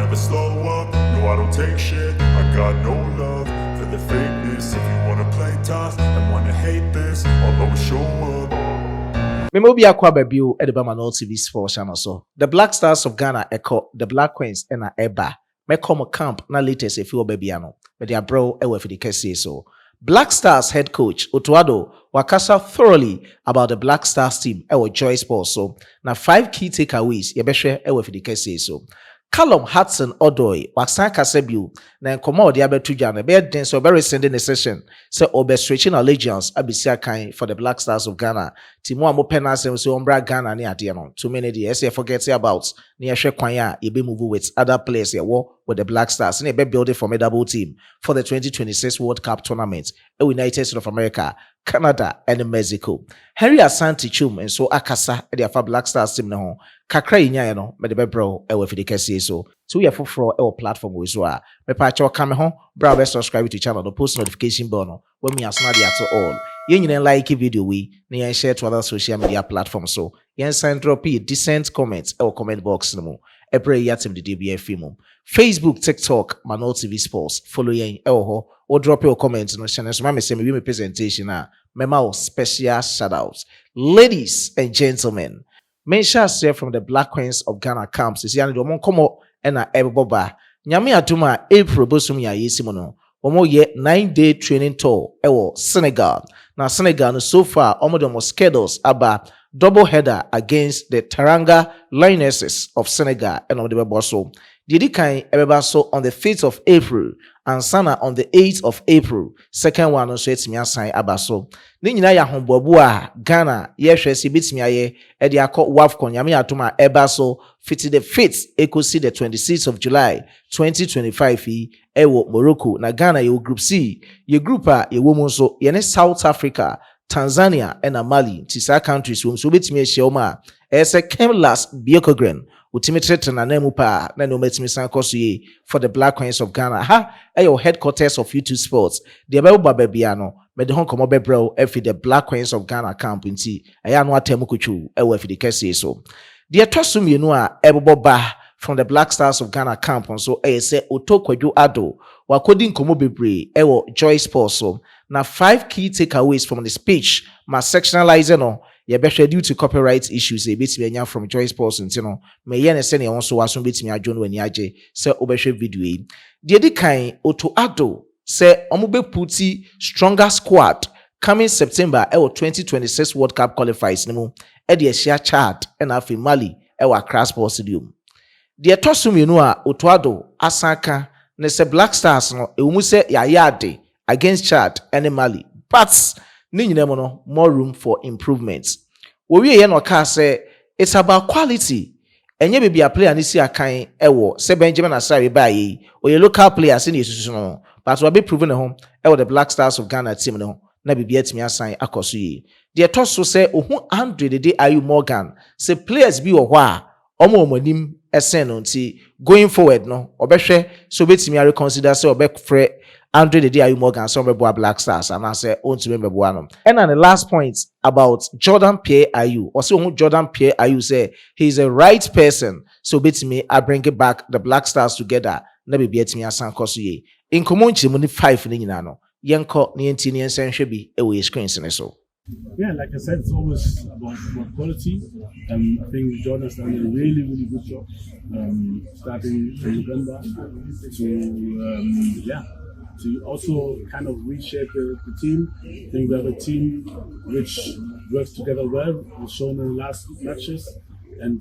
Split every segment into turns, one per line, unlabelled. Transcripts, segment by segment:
never slow up. No, I don't take shit. I got no love for the fakeness. If you wanna play tough and wanna hate this, I'll always show up.
Memobi akwa babiu edeba no TV Sports channel so. The Black Stars of Ghana echo the Black Queens ena eba. Me come camp na latest if you baby ano. Me dia bro ewe for the kesi so. Black Stars head coach Odoi wakasa thoroughly about the Black Stars team ewe Joy Sports so. Na 5 key takeaways yebehwe ewe for the kesi so. Callum, Hudson, Odoi, waksan kasebiu na nkoma odi abetuja na be den so be sending a session say obe stretching allegiance abisia kan for the Black Stars of Ghana. Timu amo penasem so ombra Ghana ni ade no. Too many dey say forget about na yehwe kwan a ye be move with other players here with the Black Stars na be build a formidable team for the 2026 World Cup tournament in United States of America, Canada and Mexico. Henry Asante Chum and so akasa e dey Black Stars team no kakra yinya no me dey bro e we fi dey kese so we for platform we so a me pa cha come ho bra be subscribe to channel no post notification bell no when me asna dey at all yen nyina like video we na yen share to other social media platforms so yen send drop a decent comments e comment box no mo e pray yatim the DBF mo Facebook, TikTok, Manol TV Sports follow yen e ho or drop your comments no channel so me say me presentation na mema special shout outs. Ladies and gentlemen, Mensha say from the Black Queens of Ghana camps is yani domon komo ena eboba nyame atuma April bosum ya yesimono omo ye 9-day training tour ewo Senegal. Now Senegal no so far omo domo schedules aba double header against the Teranga Lionesses of Senegal and of the Bosso. Didi kan ebeba so on the 5th of April and Sana on the 8th of April. Second one also etimi asan abaso. Ni nyina ya hombobu a Ghana ye hwese bitimi aye e de akọ WAFCON nyame atoma eba so fit the 5th ekosi the 26th of July 2025 ewo Morocco na Ghana ye group C ye group a ye wo mu so ye ne South Africa, Tanzania and Mali tisa countries wo so bitimi ehye o ma ese Kemlas Biokogren ultimately na nemu pa na no metimi san koso for the Black Queens of Ghana ha your headquarters of YouTube Sports the ebe ba bia no me de hon komo bebro efi the Black Queens of Ghana camp nti aya no atemu kutwu e efi the kese so the tosum yenu a ebbo ba from the Black Stars of Ghana camp so say Otokwadwo Addo wakodi nkomo bebre ewo Joy Sports so na 5 key takeaways from the speech ma sectionalize no ye behwe due to copyright issues e betimi anya from Joy Sports nti no me ye ne se ne won so waso betimi adwo no ani age se obehwe video yi de di kan Oto Addo se omo puti stronger squad coming September 2026 World Cup qualifiers ni mu e de share chart and afi Mali Accra Sports Stadium. De tosum yenu a Oto Addo asaka ne se Black Stars no e mu se ya yade against Chad and Mali but ni nyina mo no more room for improvements. Wo wie ye no ka say it's about quality. Enye be a player ni si akan ewo se Benjamin Asare ba yi o ye local players ni yesusu no but we be proven home ewo the Black Stars of Ghana team no na bibia timi asan akoso yi. De to so say ohu Andrè de Ayew'S Morgan say players bi wo ho a omo omanim esen no nti going forward no obehwe so betimi reconsider say obefre Andrè de Ayew'S Morgan some Black Stars and I say on to remember one. And on the last point about Jordan Pierre Ayew, or so Jordan Pierre Ayew say he's a right person. So bit me, I bring it back the Black Stars together. Never be at me as Sankosuye. In community money 5 in Nano. Yanko Nientini and Sanshabi away screens and so.
Yeah, like I said, it's always about quality. I think Jordan's done a really, really good job starting in November to also kind of reshape the team. I think we have a team which works together well. We've shown in the last matches, and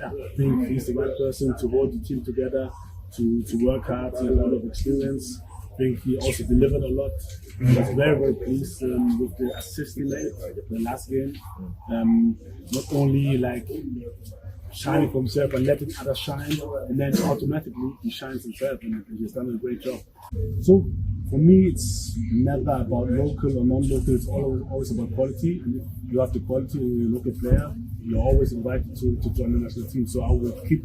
I think he's the right person to hold the team together, to work hard, to have a lot of experience. I think he also delivered a lot. I was very, very pleased with the assist he made the last game. Not only like shining for himself and letting others shine, and then automatically he shines himself, and he's done a great job. So for me, it's never about local or non-local. It's always about quality. And if you have the quality in your local player, you're always invited to join the national team. So I will keep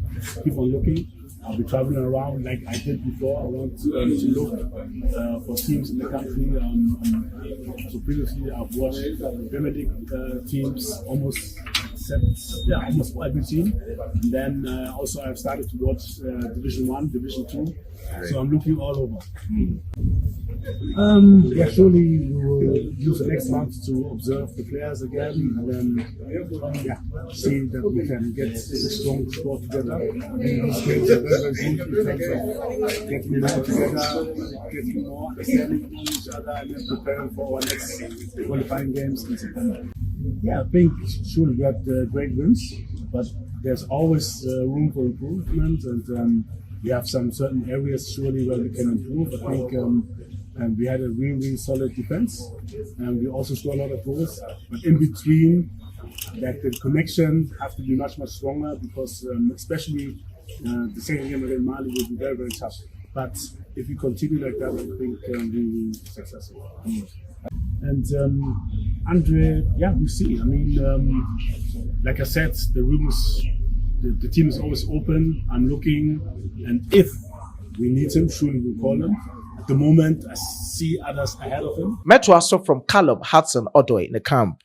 on looking. I'll be traveling around like I did before. I want to look for teams in the country. So previously I've watched Premier League teams, almost except almost every team. And then also I've started to watch Division 1, Division 2. So I'm looking all over. Surely we will use the next month to observe the players again, and then see that we can get a strong squad together. These games are very, very good in terms of getting more together, getting more understanding of each other, and then preparing for our next qualifying games in September. I think surely we had great wins, but there's always room for improvement, and we have some certain areas surely where we can improve. I think and we had a really solid defense, and we also scored a lot of goals. But in between, like the connection have to be much stronger, because especially the second game against Mali will be very, very tough. But if we continue like that, I think we will be successful. And Andrè, we see. I mean, like I said, the team is always open. I'm looking, and if we need him, surely we'll call him. At the moment, I see others ahead of him.
Metro also from Callum, Hudson, Odoi in the camp.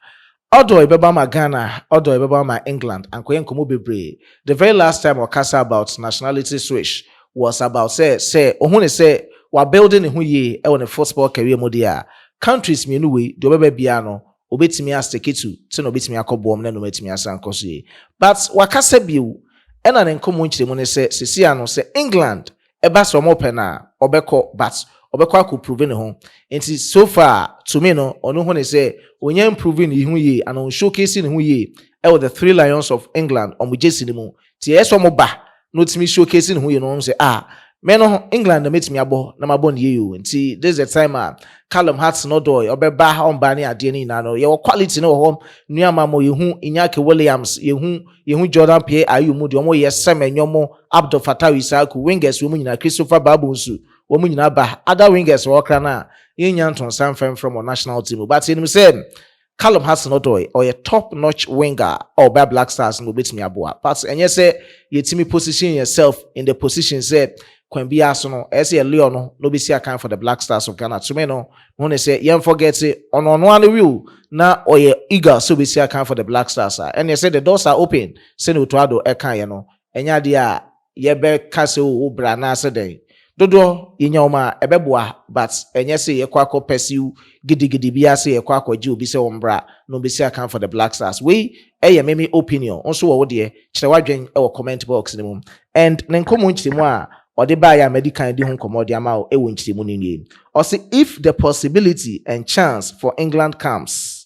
Odoi beba Ghana, Odoi beba England, and Koyen Komo Bebre. The very last time we cast about nationality switch was about say ohune say we building who ye on the football career modia. Countries me we do bebe biano. Obetimi astekitu te no obetimi akobom na no betimi asankoso. But wakase biu ena ne nkomo nchire mu ne se sesia no se England eba so mo pena obeko but obeko akọ prove ne ho. Enti so far to me no ono ho ne se onye improve ne hu ye and showcase ne hu ye e the Three Lions of England omujesi ne mu. Ti eso mo ba no timi showcase ne hu ye no say men England na metimi abo na mabo ne ye nti this is the time Callum Hudson Odoi obeba ha omba ne ade ni na no ye quality no ho nuama mo yehu Inyake Williams yehu Jordan Pierre Ayew'S de omo ye semenyomo Abdul Fattah Isaku wingers we mu nyina Christopher Babonsu we mu nyina ba other wingers wo kra na ye nyanton san from our national team but him say Callum Hudson Odoi or a top notch winger or by Black Stars no betimi aboa but enye say ye timi position yourself in the position say Kwen bi aso no ese Leon no be see account for the Black Stars of Ghana to me no when say you forget it on one wheel na oye eager so be see account for the Black Stars and you say the doors are open say no to ado e kan ye no enya de a ye be kase o bra na ase den dodo ye nyoma ebeboa but enye say ye kwakọ pursue gidigidi bi ase ye kwakọ ji obi say ombra no be see account for the Black Stars we eye meme opinion also wo de kire wadwen e wo comment box ni mum and nenkomo nchirimu a or the buyer medical di hon commodity amount e wonchiri mu ni or say if the possibility and chance for England comes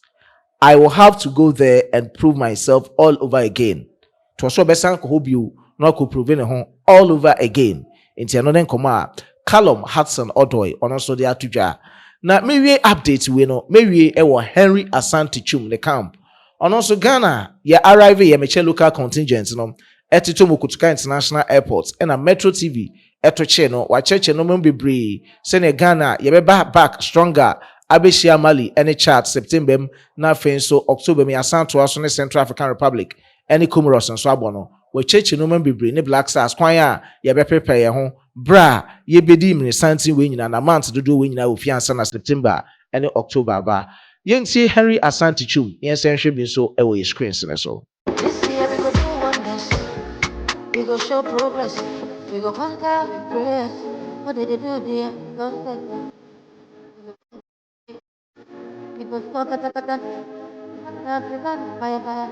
I will have to go there and prove myself all over again to so besan ko hobiu no ko prove ne ho all over again inti ano den koma Callum Hudson Odoi ono so dey atudwa na mewie update we no mewie e wo Henry Asante Chum the camp ono so Ghana ye arrive ye meche local contingent no etito Mokutuka International Airport and a Metro TV eto che no wa cheche no membebre se ne Ghana ye be back stronger abeshia Mali any chart September na fenso October me asanto aso ne Central African Republic any Comoros nso abono we cheche no membebre ne Black Stars kwan a ye be prepare ye ho bra ye bedi mini santi we nyina na month dodo we nyina ofiansa na September any October ba yentie Henry Asante Chum yen senhwe bi so e wo ye screens ne so.
We go show progress. We go conquer with prayers. What did they do there? People talk at that. Fire.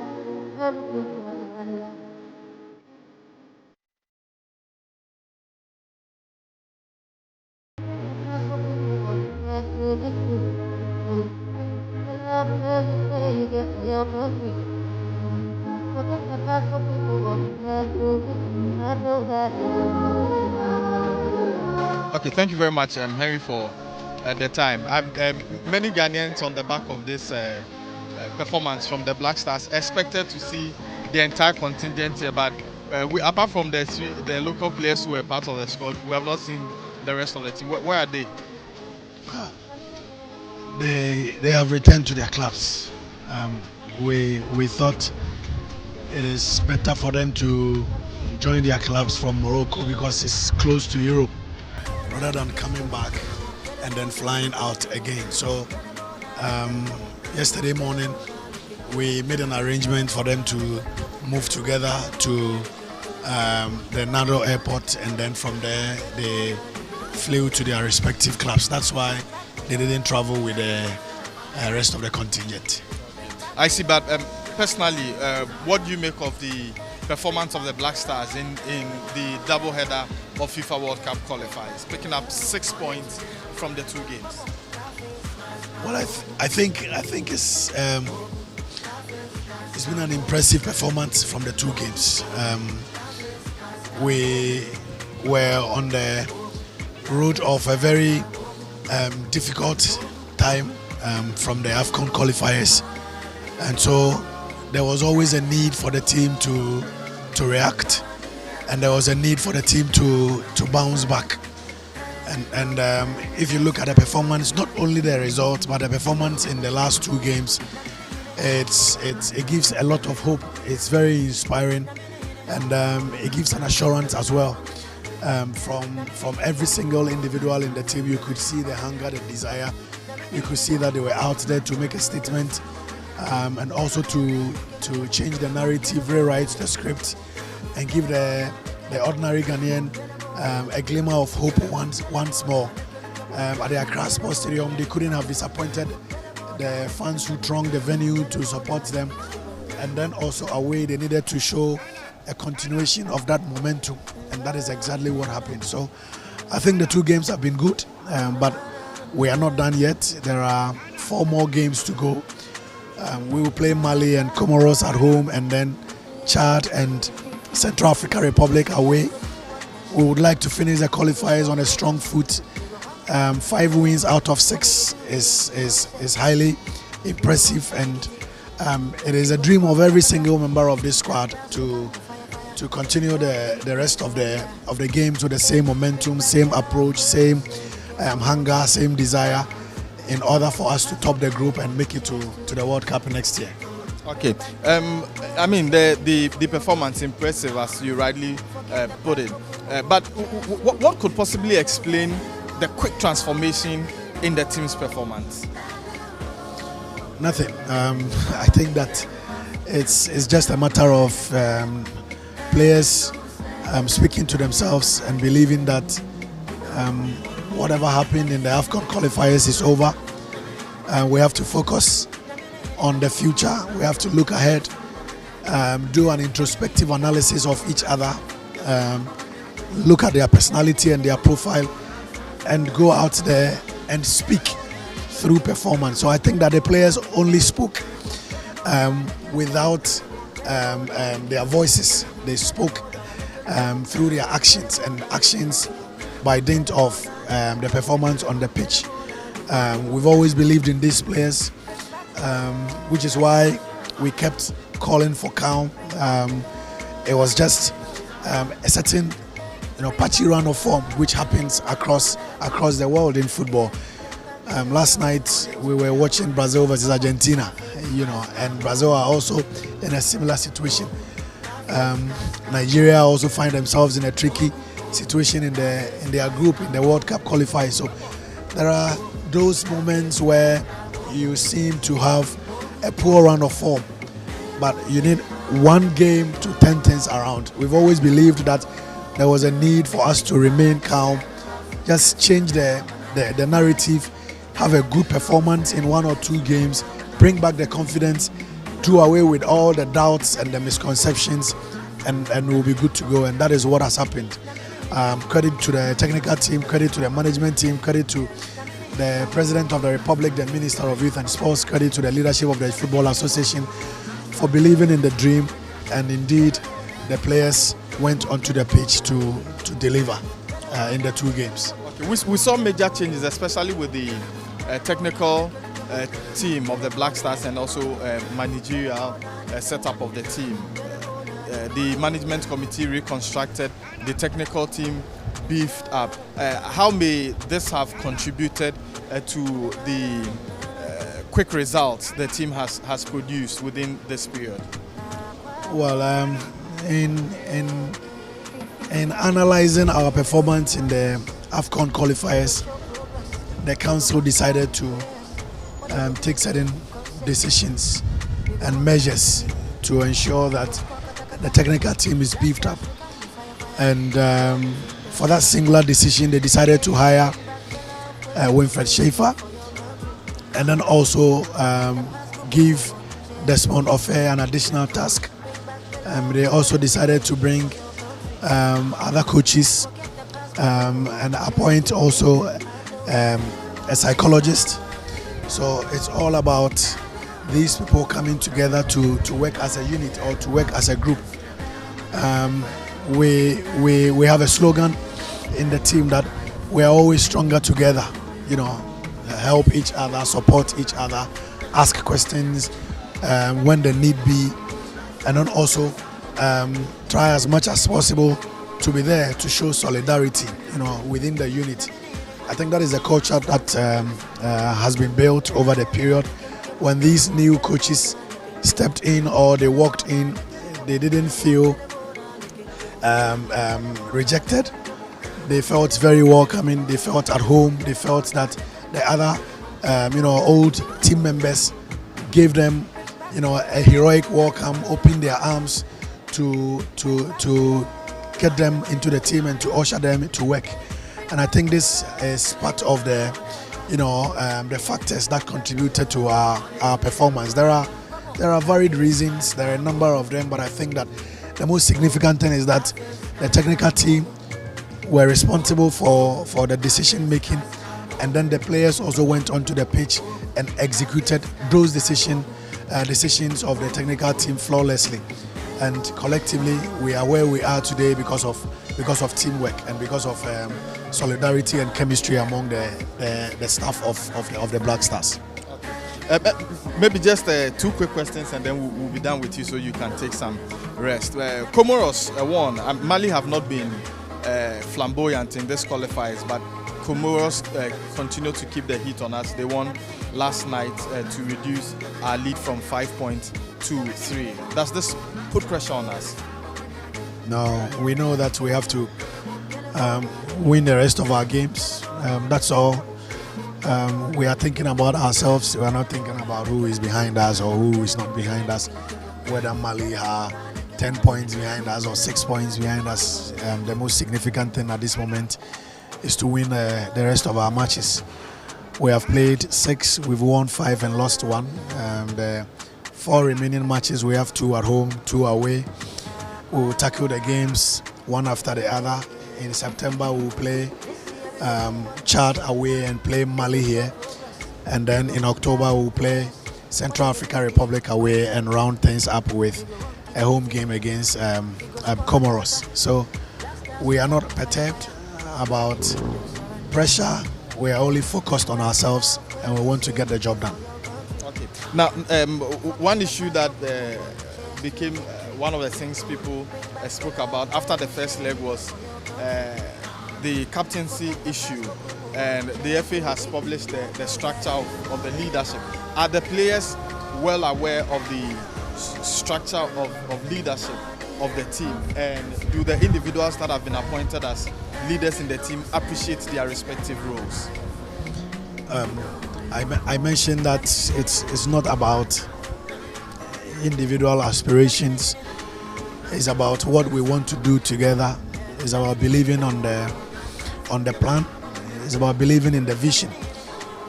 Okay, thank you very much, Henry, for the time. Many Ghanaians on the back of this performance from the Black Stars expected to see the entire contingent here, but apart from the local players who were part of the squad, we have not seen the rest of the team. Where are they?
They have returned to their clubs. We thought it is better for them to join their clubs from Morocco because it's close to Europe rather than coming back and then flying out again. So yesterday morning we made an arrangement for them to move together to the Nado airport, and then from there they flew to their respective clubs. That's why they didn't travel with the rest of the contingent.
I see, but personally, what do you make of the performance of the Black Stars in the double-header of FIFA World Cup qualifiers, picking up 6 points from the 2 games?
Well, I think it's been an impressive performance from the 2 games. We were on the road of a very difficult time from the AFCON qualifiers, and so there was always a need for the team to react, and there was a need for the team to bounce back. And if you look at the performance, not only the results but the performance in the last 2 games, it gives a lot of hope. It's very inspiring, and it gives an assurance as well. From every single individual in the team, you could see the hunger, the desire. You could see that they were out there to make a statement, and also to change the narrative, rewrite the script, and give the ordinary Ghanaian a glimmer of hope once more. At the Accra Sports Stadium, they couldn't have disappointed the fans who thronged the venue to support them, and then also away they needed to show a continuation of that momentum, and that is exactly what happened. So I think the 2 games have been good, but we are not done yet. There are 4 more games to go. We will play Mali and Comoros at home, and then Chad and Central African Republic away. We would like to finish the qualifiers on a strong foot. 5 wins out of 6 is highly impressive, and it is a dream of every single member of this squad to continue the rest of the games with the same momentum, same approach, same hunger, same desire, in order for us to top the group and make it to the World Cup next year.
Okay, I mean the performance impressive, as you rightly put it, but what could possibly explain the quick transformation in the team's performance?
Nothing. I think that it's just a matter of players speaking to themselves and believing that whatever happened in the AFCON qualifiers is over. We have to focus on the future. We have to look ahead, do an introspective analysis of each other, look at their personality and their profile, and go out there and speak through performance. So I think that the players only spoke without their voices. They spoke through their actions, and actions by dint of the performance on the pitch. We've always believed in these players, which is why we kept calling for calm. It was just a certain, patchy run of form which happens across the world in football. Last night we were watching Brazil versus Argentina, and Brazil are also in a similar situation. Nigeria also find themselves in a tricky situation in their group in the World Cup qualifiers. So there are those moments where you seem to have a poor run of form, but you need one game to turn things around. We've always believed that there was a need for us to remain calm, just change the narrative, have a good performance in 1 or 2 games, bring back the confidence, do away with all the doubts and the misconceptions, and we'll be good to go. And that is what has happened. Credit to the technical team, credit to the management team, credit to the President of the Republic, the Minister of Youth and Sports, credit to the leadership of the Football Association for believing in the dream, and indeed the players went onto the pitch to deliver in the 2 games.
Okay. We saw major changes, especially with the technical team of the Black Stars and also managerial setup of the team. The management committee reconstructed, the technical team beefed up. How may this have contributed to the quick results the team has produced within this period?
Well, in analyzing our performance in the AFCON qualifiers, the council decided to take certain decisions and measures to ensure that the technical team is beefed up. And for that singular decision, they decided to hire Winfred Schaefer, and then also give Desmond Ofe an additional task. They also decided to bring other coaches and appoint also a psychologist. So it's all about these people coming together to work as a unit or to work as a group. We have a slogan in the team that we're always stronger together. You know, help each other, support each other, ask questions when the need be, and then also try as much as possible to be there to show solidarity, within the unit. I think that is a culture that has been built over the period. When these new coaches stepped in or they walked in, they didn't feel rejected. They felt very welcoming. They felt at home. They felt that the other, old team members gave them, a heroic welcome, opened their arms to get them into the team and to usher them to work. And I think this is part of the, the factors that contributed to our performance. There are varied reasons. There are a number of them, but I think that the most significant thing is that the technical team were responsible for the decision making, and then the players also went onto the pitch and executed those decisions of the technical team flawlessly. And collectively, we are where we are today because of teamwork and because of solidarity and chemistry among the staff of the Black Stars.
Maybe just 2 quick questions and then we'll be done with you so you can take some rest. Comoros won. Mali have not been flamboyant in this qualifiers, but Comoros continue to keep the heat on us. They won last night to reduce our lead from 5 points to 3. Does this put pressure on us?
No, we know that we have to win the rest of our games. That's all. We are thinking about ourselves. We are not thinking about who is behind us or who is not behind us. Whether Mali are 10 points behind us or 6 points behind us. The most significant thing at this moment is to win the rest of our matches. We have played 6, we've won 5 and lost 1. The 4 remaining matches, we have 2 at home, 2 away. We will tackle the games one after the other. In September, we will play Chad away and play Mali here. And then in October, we will play Central African Republic away and round things up with a home game against Comoros. So we are not perturbed about pressure. We are only focused on ourselves and we want to get the job done.
Okay. Now, one issue that became one of the things people spoke about after the first leg was the captaincy issue, and the FA has published the structure of the leadership. Are the players well aware of the structure of leadership of the team, and do the individuals that have been appointed as leaders in the team appreciate their respective roles?
I mentioned that it's not about individual aspirations. It's about what we want to do together. It's about believing on the plan. It's about believing in the vision.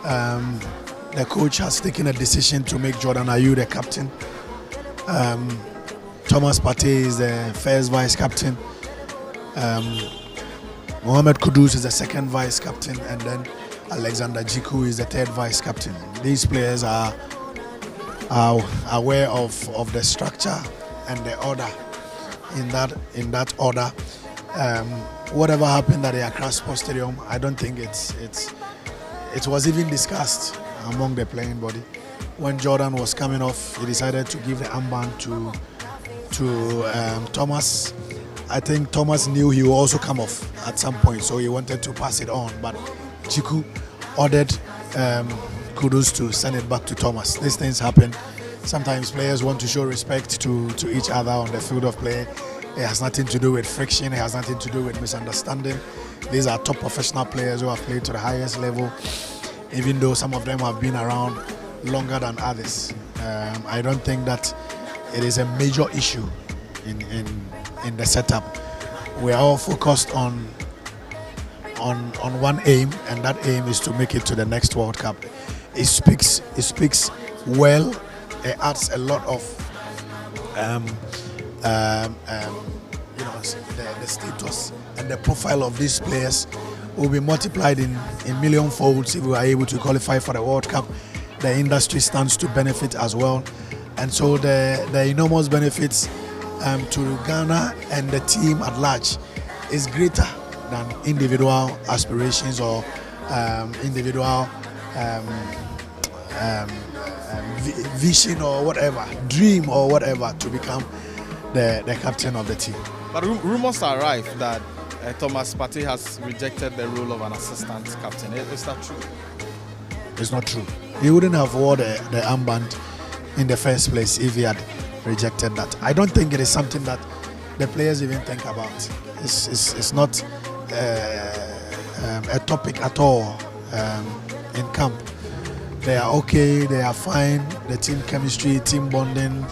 The coach has taken a decision to make Jordan Ayew the captain. Thomas Partey is the first vice captain. Mohamed Kudus is the second vice captain, and then Alexander Jiku is the third vice captain. These players are aware of the structure and the order. In that order, whatever happened at the Accra Sports Stadium, I don't think it was even discussed among the playing body. When Jordan was coming off, he decided to give the armband to Thomas. I think Thomas knew he will also come off at some point, so he wanted to pass it on. But Jiku ordered Kudus to send it back to Thomas. These things happen. Sometimes players want to show respect to each other on the field of play. It has nothing to do with friction. It has nothing to do with misunderstanding. These are top professional players who have played to the highest level, even though some of them have been around longer than others. I don't think that it is a major issue in the setup. We are all focused on one aim, and that aim is to make it to the next World Cup. It speaks well. It adds a lot of the status and the profile of these players will be multiplied in million folds if we are able to qualify for the World Cup. The industry stands to benefit as well, and so the enormous benefits to Ghana and the team at large is greater than individual aspirations or individual vision or whatever, dream or whatever to become the captain of the team.
But rumors are rife that Thomas Partey has rejected the role of an assistant captain. Is that true?
It's not true. He wouldn't have worn the armband in the first place if he had rejected that. I don't think it is something that the players even think about. It's not a topic at all in camp. They are okay, they are fine. The team chemistry, team bonding,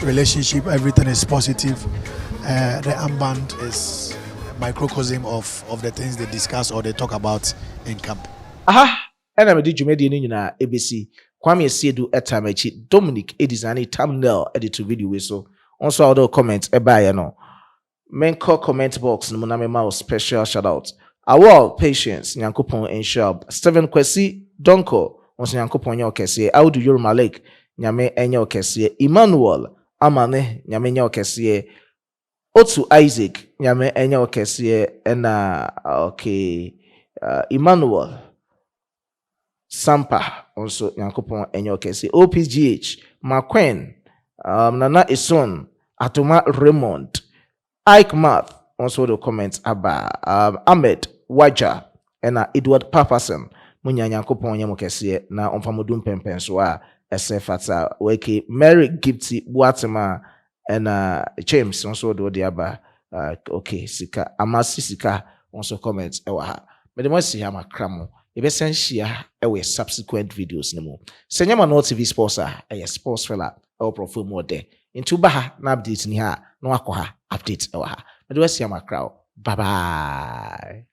relationship, everything is positive. The armband is a microcosm of the things they discuss or they talk about in camp.
Aha! And I'm a djumedi in ABC. Kwame Siedu etamachi Dominic Edizani thumbnail edit video we so. Also other comments no. Menko comment box no muname ma special shout out. Our patience nyankopon ensure Steven Kwesi Donko onso nyankopon nya okese Audu Yormalek nyame enya okese Emmanuel Amane nyame nya okese Otu Isaac nyame enya okese ena okay Emmanuel Sampa also nyankopon enya okese OPGH Makwen Nana Ison Atoma Raymond Ike Math also the comments aba Ahmed Waja and Edward Papason munya nyankopon nya mokese na omfamodum pempen so a ese fata weke Mary Gifty Buatema and James also do the aba okay sika amasi sika also comments ewa ha me mo si ha makramo ebe sen share ewe subsequent videos nemo senyama no TV sports sports fella or profile more there into baha na update ni ha no akoha update ewa ha me do si ha makrao bye bye